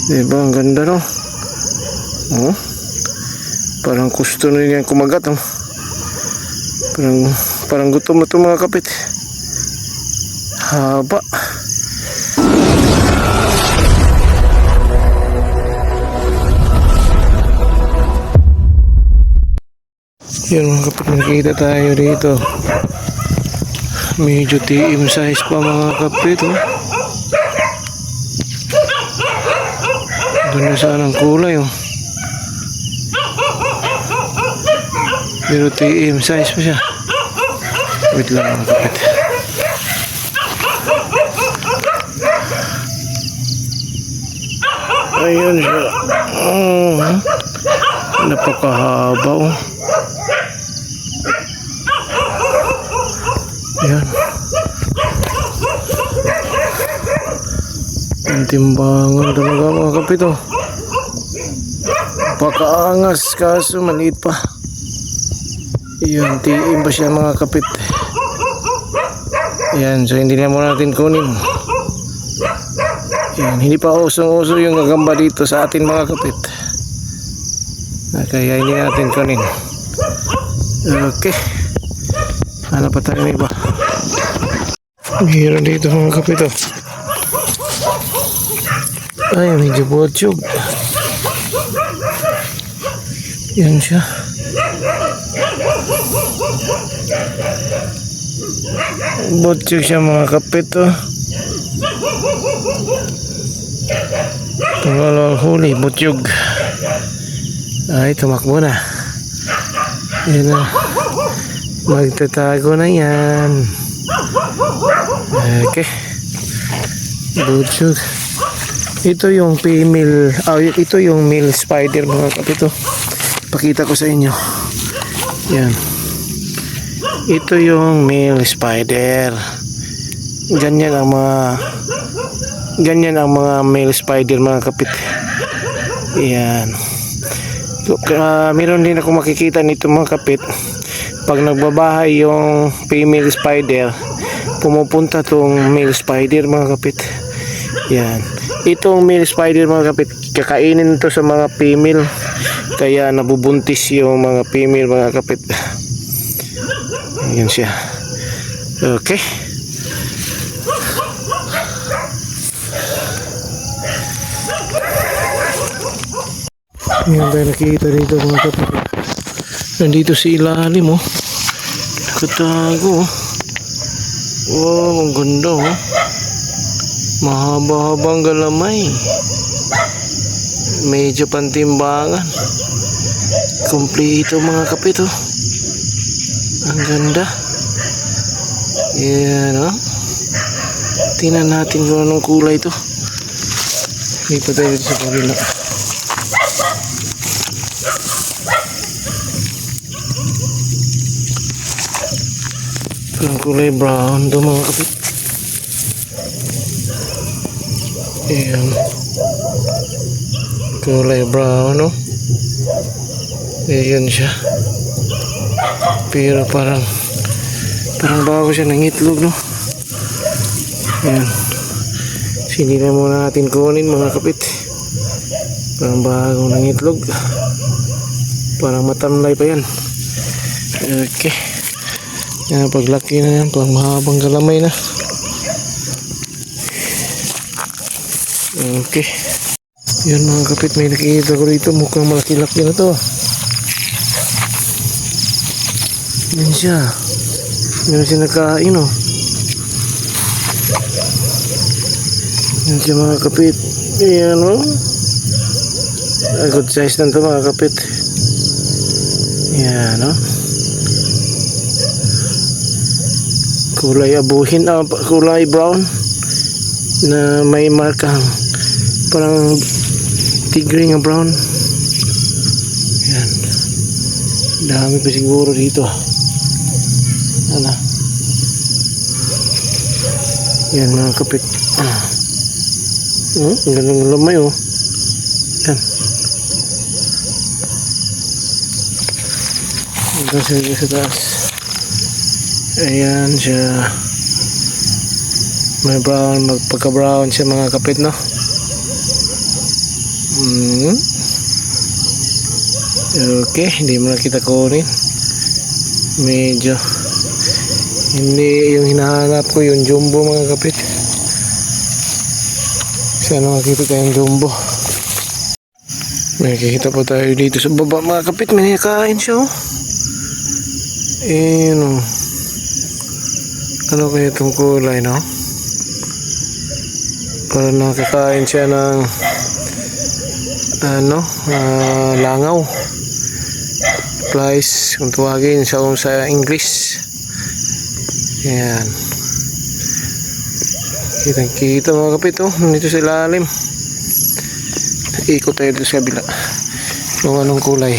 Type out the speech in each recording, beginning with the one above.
Diba, ang ganda no? Oh, parang gusto na yan kumagat oh. Parang gutom na ito mga kapit. Haba. Yun mga kapit, nakikita tayo dito. Medyo tiim size pa mga kapit oh. Ganda sana ang kulay oh. Pero TM size pa siya. Wait lang mga kapit. Ayun siya. Oh, napakahaba oh. Ayan. Ang timbangan talaga mga kapit oh. Pakaangas kaso maliit pa. Yun, TM pa siya mga kapit. Ayan, so hindi na muna natin kunin. Ayan, hindi pa usong-uso yung gagamba dito sa atin mga kapit. Kaya hindi natin kunin. Okay. Ano pa tayo iba? Meron dito mga kapit oh. Ay, medyo botsyog. Yan siya. Botsyog siya mga kapit oh. Tunggal huli, botsyog. Ay, tumakbo na. Yan na. Magtatago na yan. Okay. Botsyog. Ito yung female, ito yung male spider mga kapito. Pakita ko sa inyo. Yan. Ito yung male spider. Ganyan ang mga male spider mga kapit. Yan. Meron din ako makikita nito mga kapit. Pag nagbabahay yung female spider, pumupunta tong male spider mga kapit. Yan. Itong male spider mga kapit, kakainin ito sa mga female, kaya nabubuntis yung mga female mga kapit. Yan siya. Okay. Yan tayo nakikita dito mga kapit. Nandito si ilalim oh. Nakatago oh. Wow, ang ganda oh. Mahaba-habang galamay. Medyo pantimbangan. Kompleto mga kapit oh. Ang ganda. Yan oh. Tingnan natin kung anong kulay ito. Dito tayo sa kabila. Ang kulay brown ito mga kapit. Ayan. Kulay brown no. Ayan siya. Pero parang bago siya ng itlog no. Ayan. Hindi na muna natin kunin mga kapit. Parang bago ng itlog. Parang matamlay pa yan. Okay. Yan, paglaki na yan, parang mahabang galamay na. Okay. Yun mga kapit, may nakikita ko dito. Mukhang malaki-laki na to. Yan siya. Meron siya nakain oh. Yan siya mga kapit. Yan oh. Good size na ito mga kapit. Yan oh. Kulay abuhin, kulay brown na may markang parang tigre nga brown. Yan. Dami pa siguro dito. Ano? Yan mga kapit. Ang gandang lamay oh. Yan. Hanggang sa taas. Ayan siya. May brown, magpagka brown siya mga kapit no. Hmm. Okay, hindi mo na kita kunin. Medyo hindi yung hinahanap ko, yung jumbo mga kapit. Sana makita tayong jumbo. May kikita pa tayo dito sa baba mga kapit. May nakain siya oh. No. Ano kaya itong kulay no? Para nakakain siya ng langaw. Flies kung tuwagin sa English. Ayan. Kitang kita mga kapit oh. Nandito sa ilalim. Ikot tayo dito sa kabila. Kung anong kulay.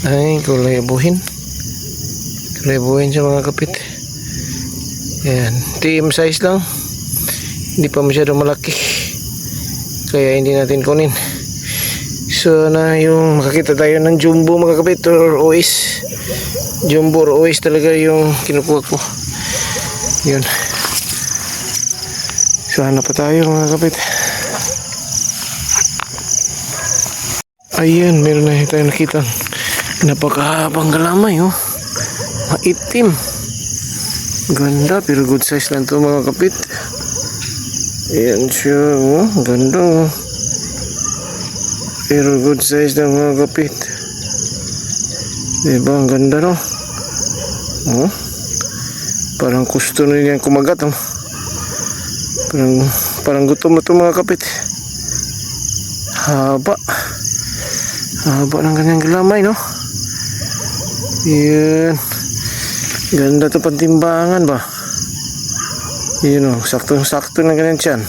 Ay, kulay abuhin. Kulay abuhin siya mga kapit. Ayan. TM size lang. Hindi pa masyadong malaki. Kaya hindi natin kunin. So na yung makakita tayo ng jumbo mga kapit or OS. Jumbo or OS talaga yung kinukuha ko. Yun. Sana pa tayo mga kapit. Ayan, meron na tayo nakita. Napakahabang galamay oh. Maitim. Ganda pero good size lang to mga kapit. Ayan siya oh. Ganda oh. Pero good size lang mga kapit. Diba ang ganda no? Oh. Parang gusto na yan kumagat oh. Parang gutom na ito mga kapit. Haba ng kanyang galamay no. Yan. Ganda ito pantimbangan ba. Yun oh. Sakto ng kanyang tiyan.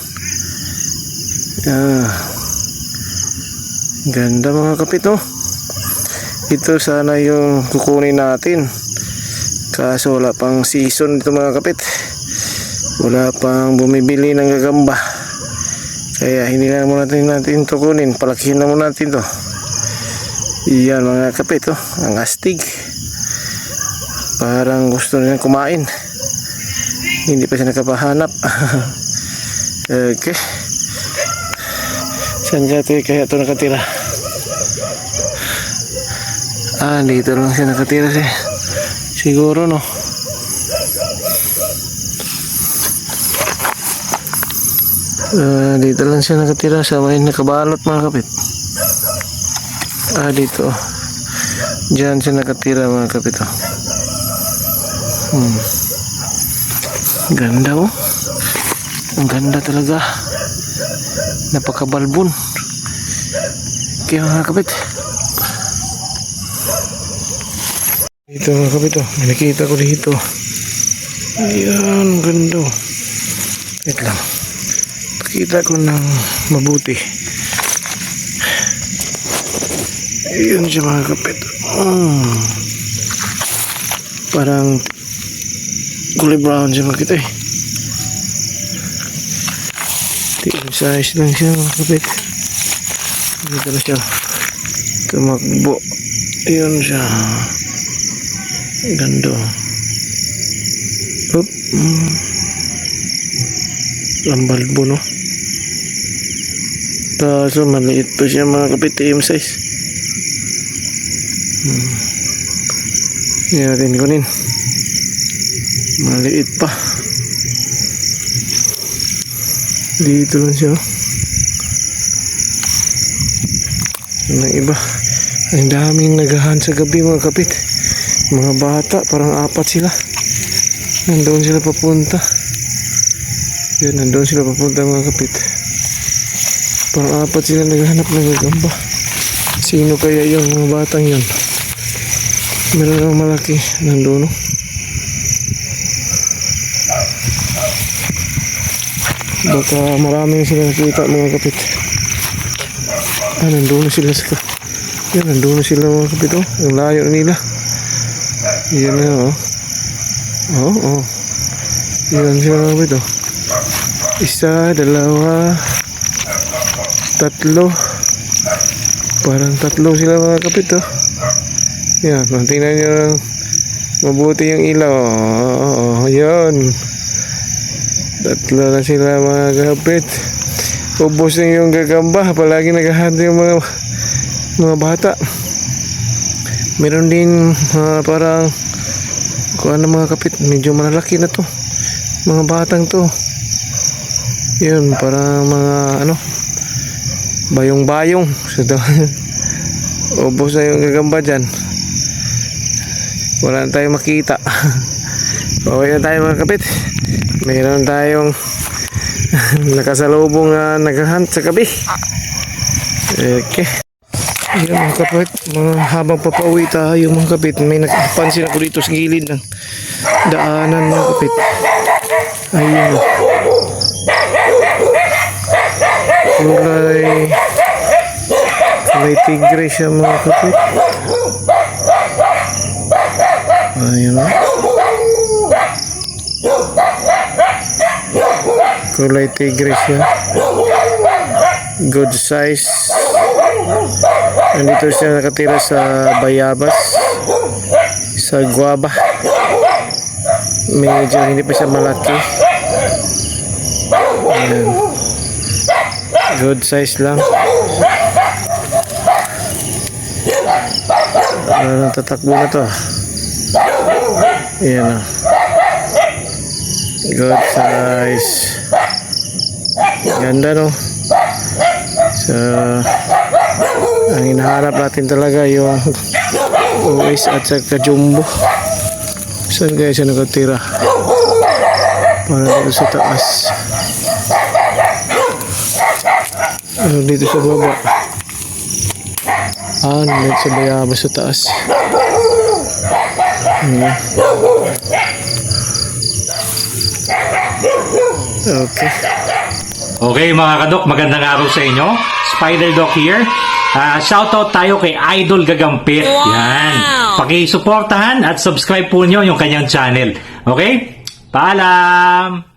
Ganda mga kapit oh. Ito sana yung kukunin natin. Kaso wala pang season ito mga kapit. Wala pang bumibili ng gagamba. Kaya hindi na muna natin ito kunin. Palakihin na muna natin ito. Iyan mga kapit oh. Ang astig. Parang gusto nilang kumain. Hindi pa siya nakapahanap. Okay. Saan kaya ito nakatira? Dito lang siya nakatira siya. Siguro no. Dito lang siya nakatira sa may nakabalot mga kapit. Dito. Diyan siya nakatira mga kapit. Ganda oh. Ang ganda talaga. Napakabalbon. Kaya mga kapit. Dito mga kapit oh. May nakita ko dito. Ayan. Ganda. Wait lang. Pakita ko ng mabuti. Ayan siya mga kapit. Parang kulay brown siya mga kapit eh. Tingin size lang siya mga kapit. Dito na siya tumakbo. Ayan siya. Ganda. Oop. Lambalbo no. Kaso maliit pa siya mga kapit. TM size. Hindi natin kunin. Maliit pa. Dito lang siya. Yung iba. Ang daming nagahan sa gabi mga kapit. Mga bata. Parang 4 sila. Nandoon sila papunta. Yan, nandoon sila papunta mga kapit. Parang 4 sila naghahanap ng gagamba. Sino kaya yung mga batang yun? Meron lang malaki. Nandoon no? Baka maraming sila nakita mga kapit. Nandoon sila sa... Yan, nandoon sila mga kapit oh. Ang layo nila. Yan na oh. Oh. Yan sila mga kapit oh. 1, 2, 3. Parang 3 sila mga kapit oh. Yan, tingnan nyo Mabuti yung ilaw. Oo, yun. Tatlo na sila mga kapit. Ubos na yung gagamba. Palagi naghahanda yung mga bata. Meron din parang kung ano mga kapit. Medyo malalaki na to. Mga batang to. Yun, parang mga ano. Bayong-bayong. So, ubos na yung gagamba dyan. Wala na tayong makita. Okay na tayo mga kapit. Mayroon tayong nakasalubong naghahunt sa gabi. Okay. Yan mga kapit. Habang papauwi tayo mga kapit, may nakapansin ako dito sa gilid ng daanan mga kapit. Ayun. Kulay tigre siya mga kapit. Ayun o. Kulay tigre siya. Good size. Nandito siya nakatira sa bayabas. Sa guava. Medyo hindi pa siya malaki. Ayan. Good size lang. Tatakbo na to. Ayan o. Good size. Ganda no. So, ang hinahanap natin talaga yung uwis at saka jumbo. Saan kaya siya nakatira? Para dito sa taas. Dito sa baba. Dito sa bayabas sa taas. Okay. Okay mga kadok, magandang araw sa inyo. Spider Doc here. Shoutout tayo kay Idol Gagampit. Yan. Paki-suportahan at subscribe po nyo yung kanyang channel. Okay? Paalam!